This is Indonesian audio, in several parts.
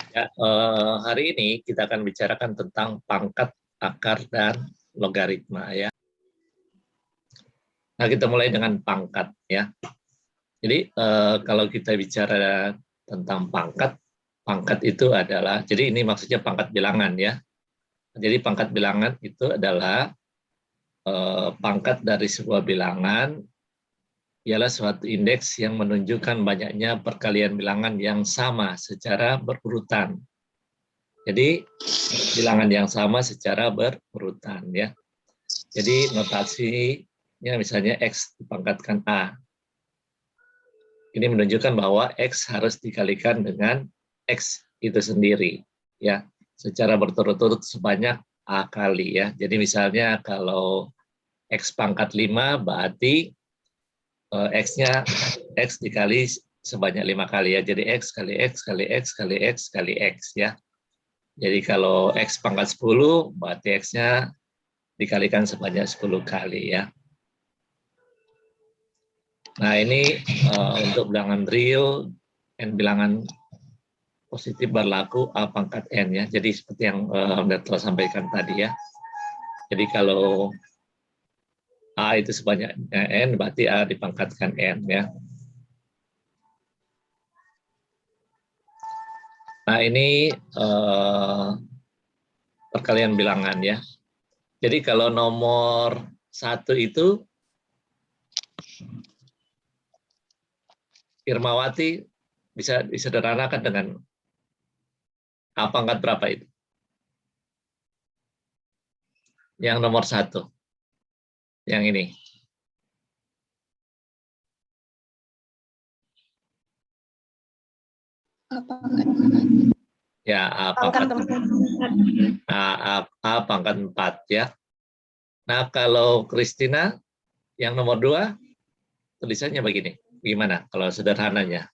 Ya, hari ini kita akan bicarakan tentang pangkat, akar, dan logaritma ya. Nah, kita mulai dengan pangkat ya. Jadi kalau kita bicara tentang pangkat, pangkat itu adalah, jadi ini maksudnya pangkat bilangan ya. Jadi pangkat bilangan itu adalah pangkat dari sebuah bilangan ialah suatu indeks yang menunjukkan banyaknya perkalian bilangan yang sama secara berurutan. Jadi bilangan yang sama secara berurutan ya. Jadi notasinya misalnya X dipangkatkan A. Ini menunjukkan bahwa X harus dikalikan dengan X itu sendiri ya, secara berturut-turut sebanyak A kali ya. Jadi misalnya kalau X pangkat 5 berarti X-nya X dikali sebanyak 5 kali ya. Jadi X kali X kali X kali X kali X ya. Jadi kalau X pangkat 10 berarti X-nya dikalikan sebanyak 10 kali ya. Nah ini untuk bilangan real dan bilangan positif berlaku A pangkat N ya. Jadi seperti yang Anda telah sampaikan tadi ya. Jadi kalau A itu sebanyak N berarti A dipangkatkan N ya. Nah ini perkalian bilangan ya. Jadi kalau nomor 1 itu Irmawati bisa disederhanakan dengan A pangkat berapa itu? Yang nomor 1. Yang ini. A pangkat 4. Ya, A pangkat 4. A pangkat 4 ya. Nah, kalau Kristina yang nomor 2 tulisannya begini. Gimana kalau sederhananya?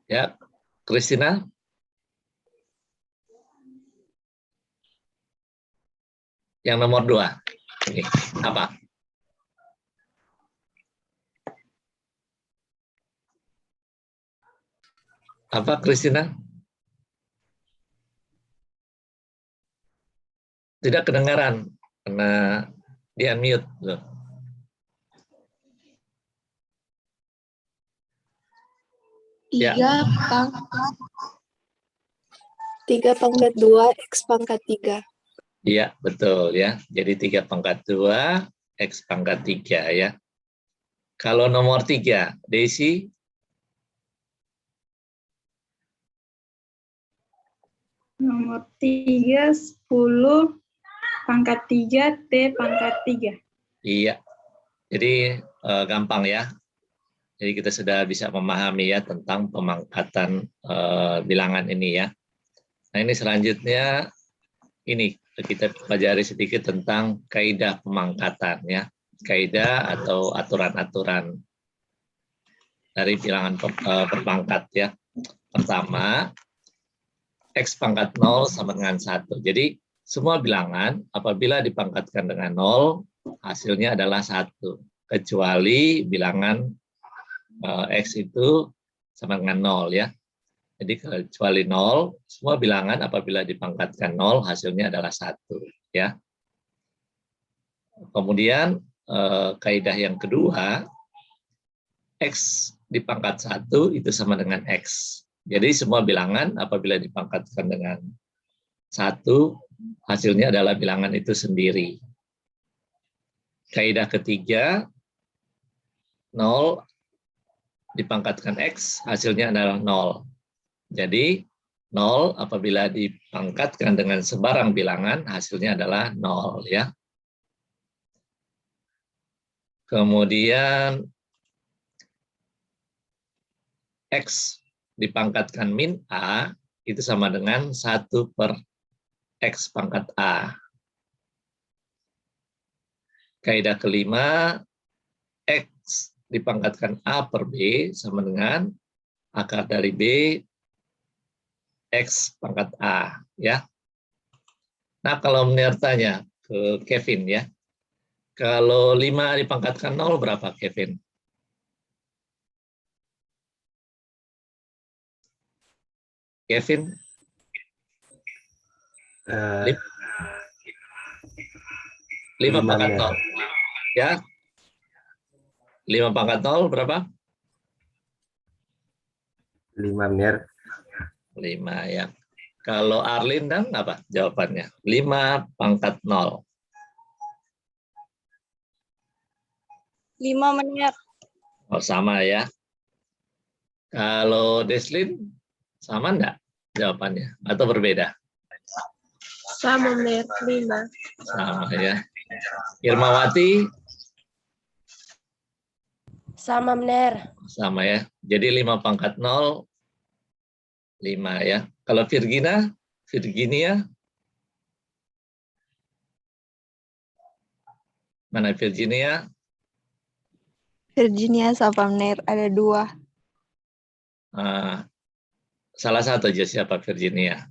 Ya, Kristina? Yang nomor 2. Ini apa? Apa Kristina? Tidak kedengaran karena di unmute loh. Ya. 3 pangkat 2 X pangkat 3. Iya, betul ya. Jadi 3 pangkat 2 X pangkat 3 ya. Kalau nomor 3, Desi? Nomor 3, 10 pangkat 3 T pangkat 3. Iya. Jadi gampang ya. Jadi kita sudah bisa memahami ya tentang pemangkatan bilangan ini ya. Nah ini selanjutnya ini kita pelajari sedikit tentang kaidah pemangkatan ya. Kaidah atau aturan-aturan dari bilangan berpangkat ya. Pertama, X pangkat 0 sama dengan 1. Jadi semua bilangan apabila dipangkatkan dengan 0, hasilnya adalah 1. Kecuali bilangan X itu sama dengan 0 ya. Jadi kecuali 0, semua bilangan apabila dipangkatkan 0, hasilnya adalah 1 ya. Kemudian kaidah yang kedua, X dipangkat 1 itu sama dengan X. Jadi semua bilangan apabila dipangkatkan dengan 1, hasilnya adalah bilangan itu sendiri. Kaidah ketiga, 0 dipangkatkan X, hasilnya adalah 0. Jadi 0 apabila dipangkatkan dengan sebarang bilangan, hasilnya adalah 0 ya. Kemudian X dipangkatkan min A, itu sama dengan 1 per X pangkat A. Kaidah kelima, X dipangkatkan A per B sama dengan akar dari B X pangkat A ya. Nah, kalau tanya ke Kevin ya, kalau 5 dipangkatkan 0 berapa, Kevin? Kevin? Eh, 5 5 pangkat Mir. 0. Ya. 5 pangkat 0 berapa? 5 Mir. 5 ya. Kalau Arlin dan apa jawabannya? 5 pangkat 0. 5 Mir. Oh, sama ya. Kalau Deslin, sama enggak jawabannya? Atau berbeda? Sama Mir, 5. Sama ya. Irmawati? Sama Mir. Sama ya. Jadi 5 pangkat 0, 5 ya. Kalau Virginia? Mana Virginia? Virginia sama Mir ada 2. Salah satu aja siapa Virginia?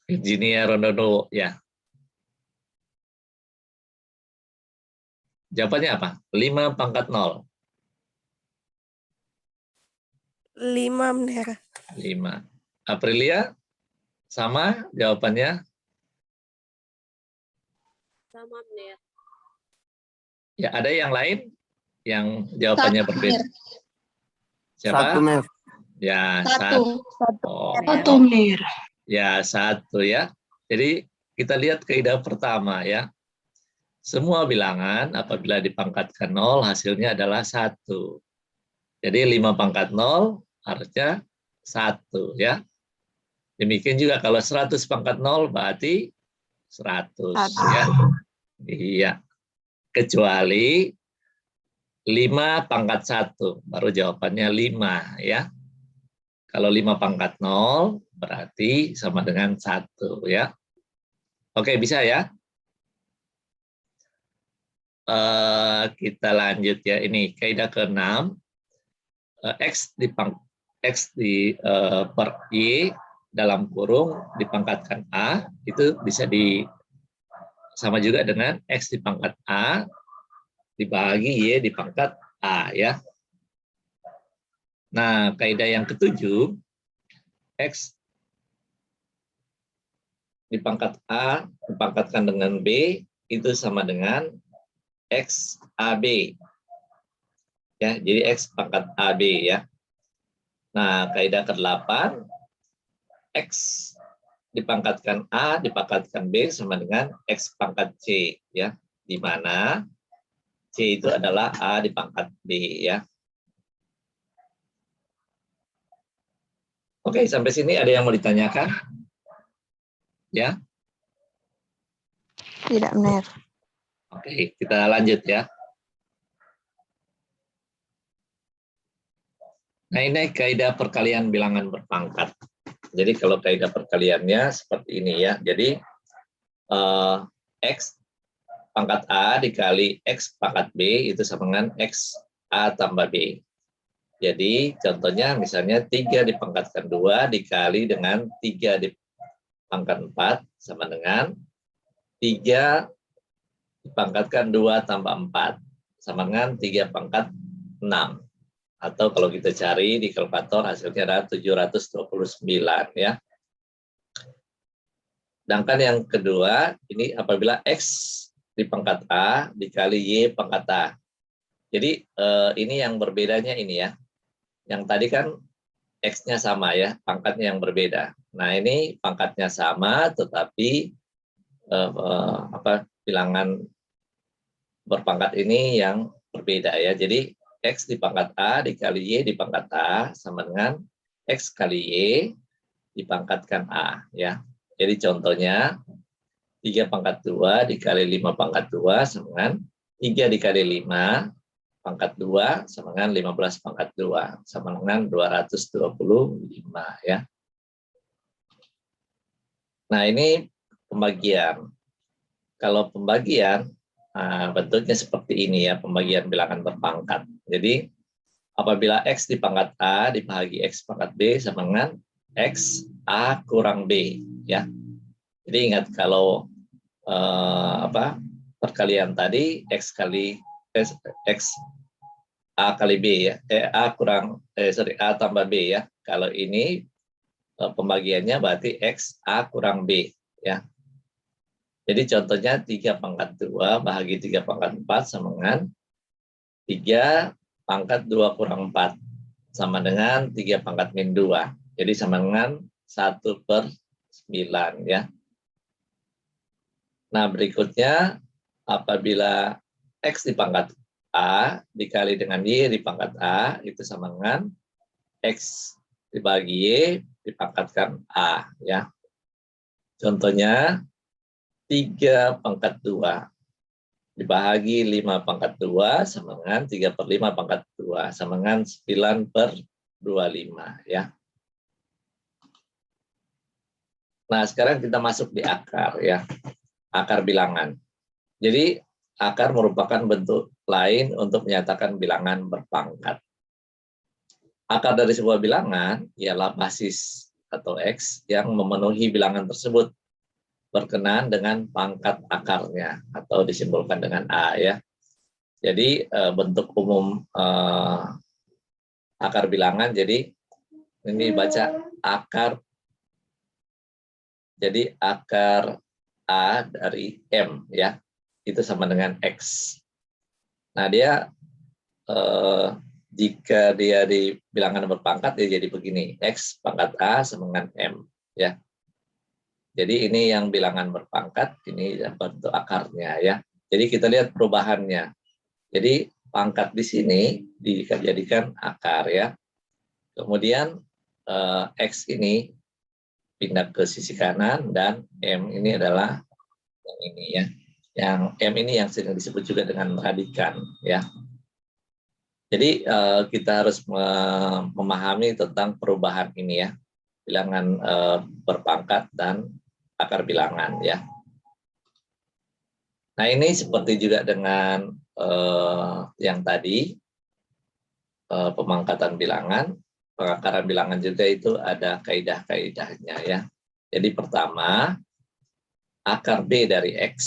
Virginia Rondono ya. Jawabannya apa? 5 pangkat 0. 5 Mir. 5. Aprilia? Sama jawabannya? Sama Mir. Ya, ada yang lain yang jawabannya berbeda? Siapa? 1 Mir. Ya, 1. Oh, Mir. ya, 1 ya. Jadi kita lihat kaidah pertama ya. Semua bilangan apabila dipangkatkan 0 hasilnya adalah 1. Jadi 5 pangkat 0 harusnya 1 ya. Demikian juga kalau 100 pangkat 0 berarti 100 ya. Iya. Kecuali 5 pangkat 1 baru jawabannya 5 ya. Kalau 5 pangkat 0 berarti sama dengan 1 ya. Oke, bisa ya? Kita lanjut ya. Ini kaidah ke-6. X per Y dalam kurung dipangkatkan A itu bisa sama juga dengan X dipangkat A dibagi Y dipangkat A ya. Nah, kaidah yang ke-7, X dipangkat A dipangkatkan dengan B itu sama dengan X AB. Ya, jadi X pangkat AB ya. Nah, kaidah ke-8, X dipangkatkan A dipangkatkan B sama dengan X pangkat C ya. Di mana C itu adalah A dipangkat B ya. Oke, sampai sini ada yang mau ditanyakan? Ya. Tidak Mir. Oke, kita lanjut ya. Nah, ini kaidah perkalian bilangan berpangkat. Jadi kalau kaidah perkaliannya seperti ini ya. Jadi X pangkat A dikali X pangkat B itu sama dengan X A tambah B. Jadi contohnya misalnya 3 dipangkatkan 2 dikali dengan 3 dipangkat 4 sama dengan 3 dipangkatkan 2 tambah 4 sama dengan 3 pangkat 6. Atau kalau kita cari di kalkulator hasilnya adalah 729 ya. Sedangkan yang kedua ini apabila X di pangkat A dikali Y pangkat A. Jadi ini yang berbedanya ini ya. Yang tadi kan X-nya sama ya, pangkatnya yang berbeda. Nah ini pangkatnya sama tetapi bilangan berpangkat ini yang berbeda ya. Jadi X di pangkat A dikali Y di pangkat A sama dengan X kali Y dipangkatkan A ya. Jadi contohnya 3 pangkat 2 dikali 5 pangkat 2 sama dengan 3 dikali 5 pangkat 2 sama dengan 15 pangkat 2 sama dengan 225 ya. Nah ini pembagian. Kalau pembagian bentuknya seperti ini ya, pembagian bilangan berpangkat. Jadi apabila X di pangkat A dibagi X pangkat B sama dengan X A kurang B, ya. Jadi ingat kalau perkalian tadi X A kali B, ya. A tambah B, ya. Kalau ini pembagiannya berarti X A kurang B, ya. Jadi contohnya 3 pangkat 2 bahagi 3 pangkat 4 sama dengan 3 pangkat 2 kurang 4 sama dengan 3 pangkat min 2. Jadi sama dengan 1/9, ya. Nah, berikutnya apabila X di pangkat A dikali dengan Y di pangkat A itu sama dengan X dibagi Y dipangkatkan A, ya. Contohnya 3 pangkat 2 dibagi 5 pangkat 2 sama dengan 3/5 pangkat 2 sama dengan 9/25, ya. Nah, sekarang kita masuk di akar, ya. Akar bilangan. Jadi akar merupakan bentuk lain untuk menyatakan bilangan berpangkat. Akar dari sebuah bilangan ialah basis atau X yang memenuhi bilangan tersebut berkenaan dengan pangkat akarnya atau disimbolkan dengan A, ya. Jadi bentuk umum akar bilangan, jadi ini baca akar, jadi akar A dari M, ya, itu sama dengan X. Nah, dia jika dia di bilangan berpangkat dia jadi begini, X pangkat A sama dengan M, ya. Jadi ini yang bilangan berpangkat, ini bentuk akarnya, ya. Jadi kita lihat perubahannya. Jadi pangkat di sini dijadikan akar, ya. Kemudian X ini pindah ke sisi kanan dan M ini adalah yang ini, ya. Yang M ini yang sering disebut juga dengan radikan, ya. Jadi kita harus memahami tentang perubahan ini, ya. Bilangan berpangkat dan akar bilangan, ya. Nah, ini seperti juga dengan yang tadi pemangkatan bilangan, pengakaran bilangan juga itu ada kaidah-kaidahnya, ya. Jadi pertama, akar B dari X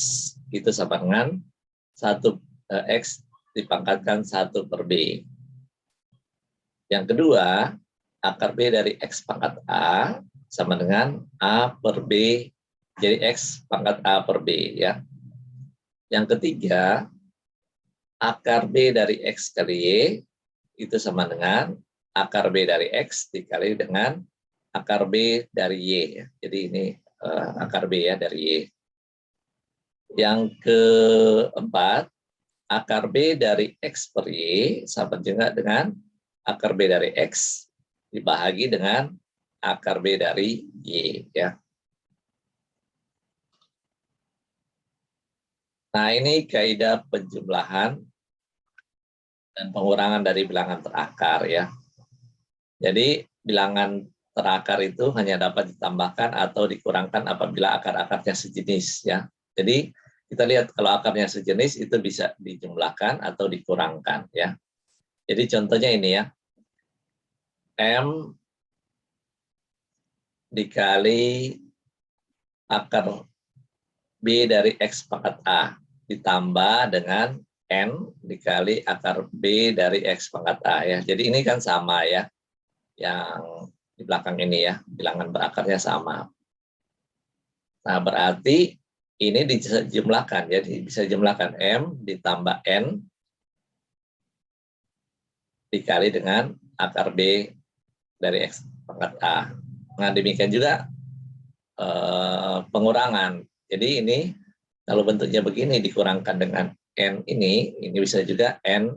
itu sama dengan X dipangkatkan 1/B. Yang kedua, akar B dari X pangkat A sama dengan A/B, jadi X pangkat A/B, ya. Yang ketiga, akar B dari X kali Y itu sama dengan akar B dari X dikali dengan akar B dari Y, ya. Jadi ini akar B, ya, dari Y. Yang keempat, akar B dari X per Y sama juga dengan akar B dari X dibahagi dengan akar B dari Y, ya. Nah, ini kaidah penjumlahan dan pengurangan dari bilangan terakar, ya. Jadi bilangan terakar itu hanya dapat ditambahkan atau dikurangkan apabila akar-akarnya sejenis, ya. Jadi kita lihat kalau akarnya sejenis itu bisa dijumlahkan atau dikurangkan, ya. Jadi contohnya ini, ya. M dikali akar B dari X pangkat A ditambah dengan N dikali akar B dari X pangkat A, ya. Jadi ini kan sama, ya. Yang di belakang ini, ya, bilangan berakarnya sama. Nah, berarti ini dijumlahkan, jadi bisa jumlahkan M ditambah N dikali dengan akar B dari X pangkat A. Nah, demikian juga pengurangan. Jadi ini kalau bentuknya begini dikurangkan dengan N ini bisa juga M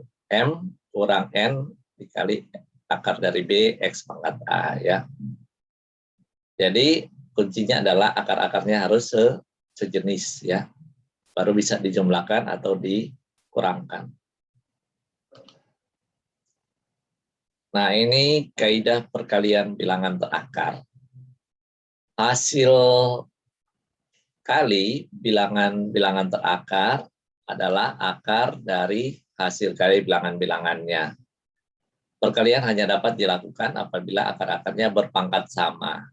kurang N dikali akar dari B X pangkat A, ya. Jadi kuncinya adalah akar-akarnya harus sejenis, ya. Baru bisa dijumlahkan atau dikurangkan. Nah, ini kaidah perkalian bilangan terakar. Hasil kali bilangan terakar adalah akar dari hasil kali bilangan-bilangannya. Perkalian hanya dapat dilakukan apabila akar-akarnya berpangkat sama.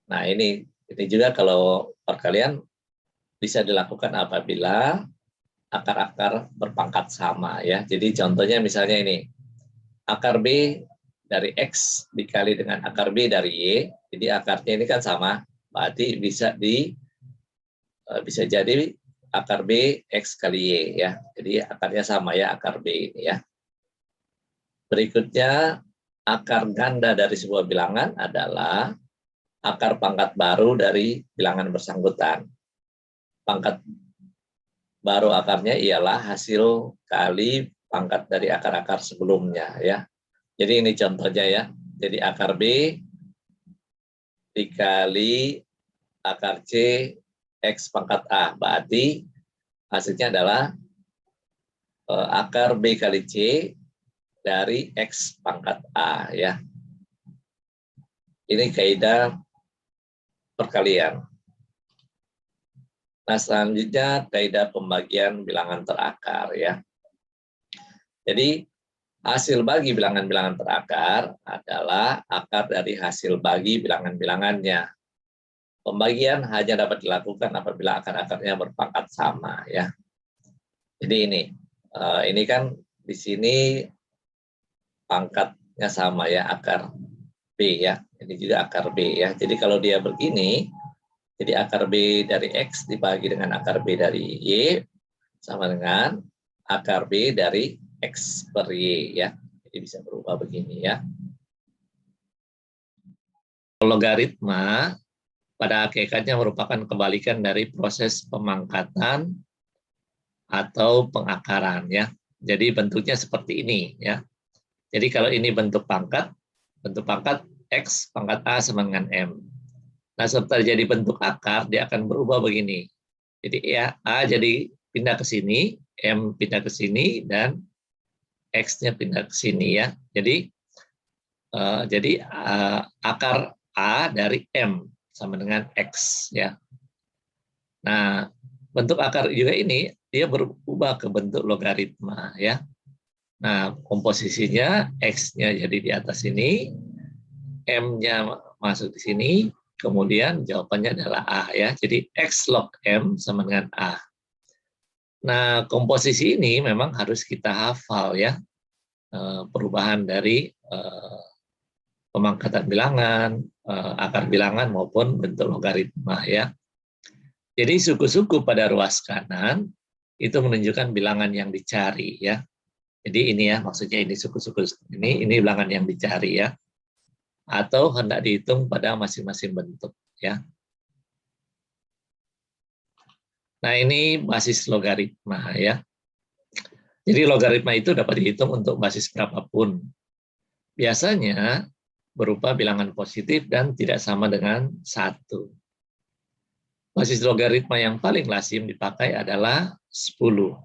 Nah, ini juga kalau perkalian bisa dilakukan apabila akar-akar berpangkat sama ya. Jadi contohnya misalnya ini, akar B dari X dikali dengan akar B dari Y, jadi akarnya ini kan sama, berarti bisa jadi akar B X kali Y ya. Jadi akarnya sama ya, akar B ini ya. Berikutnya, akar ganda dari sebuah bilangan adalah akar pangkat baru dari bilangan bersangkutan. Pangkat baru akarnya ialah hasil kali pangkat dari akar-akar sebelumnya ya. Jadi ini contohnya ya. Jadi akar B dikali akar C X pangkat A. Berarti hasilnya adalah akar B kali C dari X pangkat A ya. Ini kaidah perkalian. Nah, selanjutnya kaidah pembagian bilangan terakar ya. Jadi hasil bagi bilangan-bilangan terakar adalah akar dari hasil bagi bilangan-bilangannya. Pembagian hanya dapat dilakukan apabila akar-akarnya berpangkat sama ya. Jadi ini kan di sini pangkatnya sama ya, akar B ya. Ini juga akar B ya. Jadi kalau dia begini, jadi akar B dari X dibagi dengan akar B dari Y sama dengan akar B dari X per Y ya. Jadi bisa berubah begini ya. Logaritma pada hakikatnya merupakan kebalikan dari proses pemangkatan atau pengakaran ya. Jadi bentuknya seperti ini ya. Jadi kalau ini bentuk pangkat X pangkat A sama dengan M. Nah, setelah jadi bentuk akar, dia akan berubah begini. Jadi ya A jadi pindah ke sini, M pindah ke sini, dan X-nya pindah ke sini ya. Jadi akar A dari M sama dengan X ya. Nah, bentuk akar juga ini dia berubah ke bentuk logaritma ya. Nah, komposisinya X-nya jadi di atas sini, M-nya masuk di sini, kemudian jawabannya adalah A ya. Jadi X log M sama dengan A. Nah, komposisi ini memang harus kita hafal ya. Perubahan dari pemangkatan bilangan, akar bilangan maupun bentuk logaritma ya. Jadi suku-suku pada ruas kanan itu menunjukkan bilangan yang dicari ya. Jadi ini ya, maksudnya ini suku-suku ini bilangan yang dicari ya. Atau hendak dihitung pada masing-masing bentuk ya. Nah, ini basis logaritma ya. Jadi logaritma itu dapat dihitung untuk basis berapapun. Biasanya berupa bilangan positif dan tidak sama dengan 1. Basis logaritma yang paling lazim dipakai adalah 10.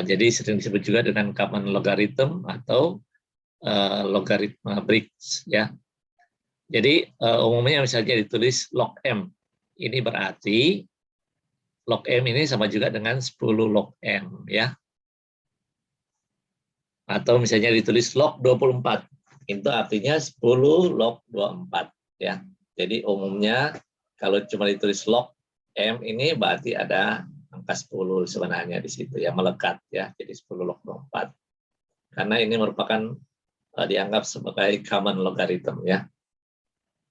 Jadi sering disebut juga dengan common logarithm atau logaritma Briggs ya. Jadi umumnya misalnya ditulis log M. Ini berarti log M ini sama juga dengan 10 log M ya. Atau misalnya ditulis log 24. Itu artinya 10 log 24 ya. Jadi umumnya kalau cuma ditulis log M ini berarti ada angka 10 sebenarnya di situ ya, melekat ya. Jadi 10 log 24. Karena ini merupakan dianggap sebagai common logarithm ya.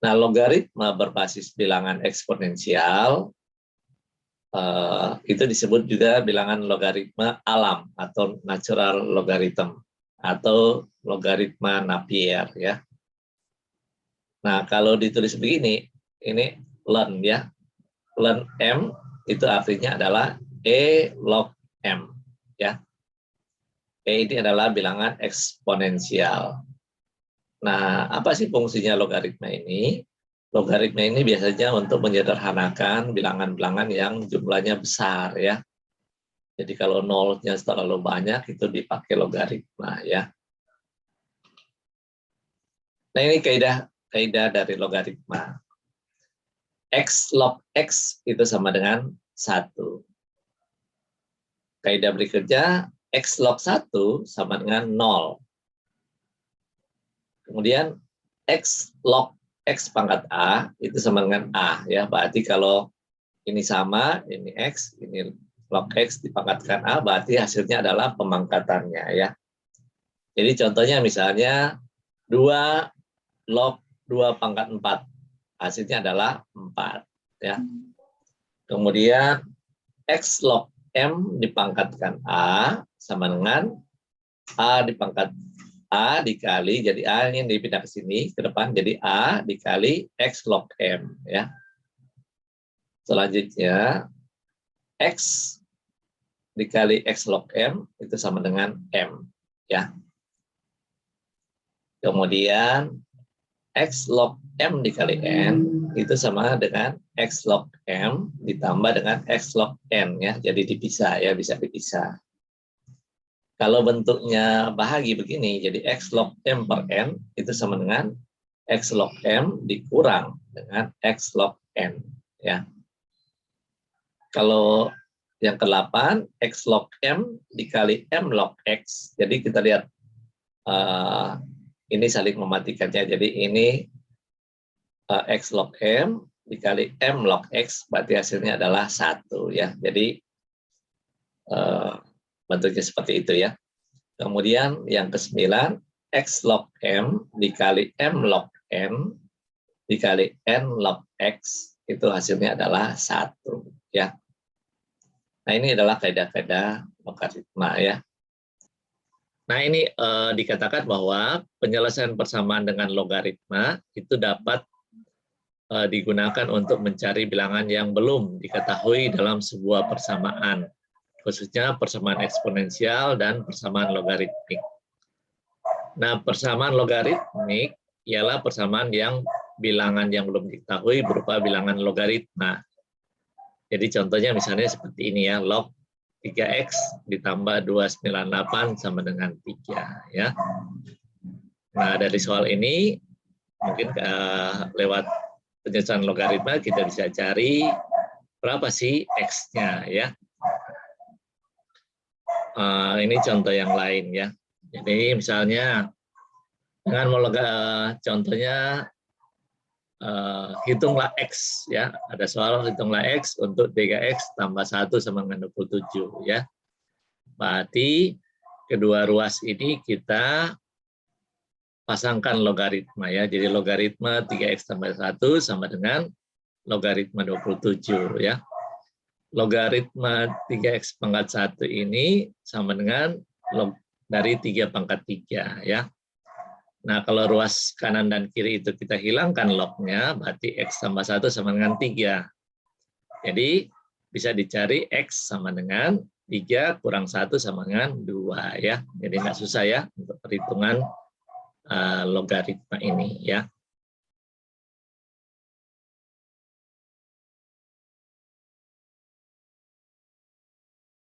Nah, logaritma berbasis bilangan eksponensial itu disebut juga bilangan logaritma alam atau natural logarithm atau logaritma Napier ya. Nah, kalau ditulis begini, ini ln ya. Ln M itu artinya adalah E log M ya. E ini adalah bilangan eksponensial. Nah, apa sih fungsinya logaritma ini? Logaritma ini biasanya untuk menyederhanakan bilangan-bilangan yang jumlahnya besar ya. Jadi kalau nolnya terlalu banyak itu dipakai logaritma ya. Nah, ini kaidah dari logaritma. X log X itu sama dengan 1. Kaidah berikutnya, X log 1 sama dengan 0. Kemudian X log X pangkat A itu sama dengan A ya. Berarti kalau ini sama, ini X, ini log X dipangkatkan A, berarti hasilnya adalah pemangkatannya ya. Jadi contohnya misalnya 2 log 2 pangkat 4. Hasilnya adalah 4 ya. Kemudian X log M dipangkatkan A sama dengan A dipangkat A dikali, jadi A ini dipindah ke sini, ke depan, jadi A dikali X log M ya. Selanjutnya X dikali X log M itu sama dengan M ya. Kemudian X log M dikali N itu sama dengan X log M ditambah dengan X log N ya. Jadi dipisah ya, bisa dipisah. Kalau bentuknya bahagi begini, jadi X log M per N itu sama dengan X log M dikurang dengan X log N ya. Kalau yang ke-8 X log M dikali M log X. Jadi kita lihat ini saling mematikannya. Jadi ini X log M dikali M log X, berarti hasilnya adalah 1 ya. Jadi bentuknya seperti itu ya. Kemudian yang ke-9 X log M dikali M log N dikali N log X, itu hasilnya adalah 1 ya. Nah ini adalah kaidah-kaidah logaritma ya. Nah ini dikatakan bahwa penyelesaian persamaan dengan logaritma itu dapat digunakan untuk mencari bilangan yang belum diketahui dalam sebuah persamaan, khususnya persamaan eksponensial dan persamaan logaritmik. Nah persamaan logaritmik ialah persamaan yang bilangan yang belum diketahui berupa bilangan logaritma. Jadi contohnya misalnya seperti ini ya, log 3X ditambah 298 sama dengan 3 ya. Nah dari soal ini mungkin lewat penyelesaian logaritma kita bisa cari berapa sih X-nya ya. Ini contoh yang lain ya. Jadi misalnya dengan contohnya hitunglah X ya. Ada soal hitunglah X untuk 3X tambah 1 sama dengan 27 ya. Berarti kedua ruas ini kita pasangkan logaritma ya. Jadi logaritma 3X tambah 1 sama dengan logaritma 27 ya. Logaritma 3X pangkat 1 ini sama dengan log dari 3 pangkat 3 ya. Nah, kalau ruas kanan dan kiri itu kita hilangkan lognya, berarti X tambah 1 sama dengan 3. Jadi, bisa dicari X sama dengan 3 kurang 1 sama dengan 2 ya. Jadi nggak susah ya untuk perhitungan logaritma ini ya.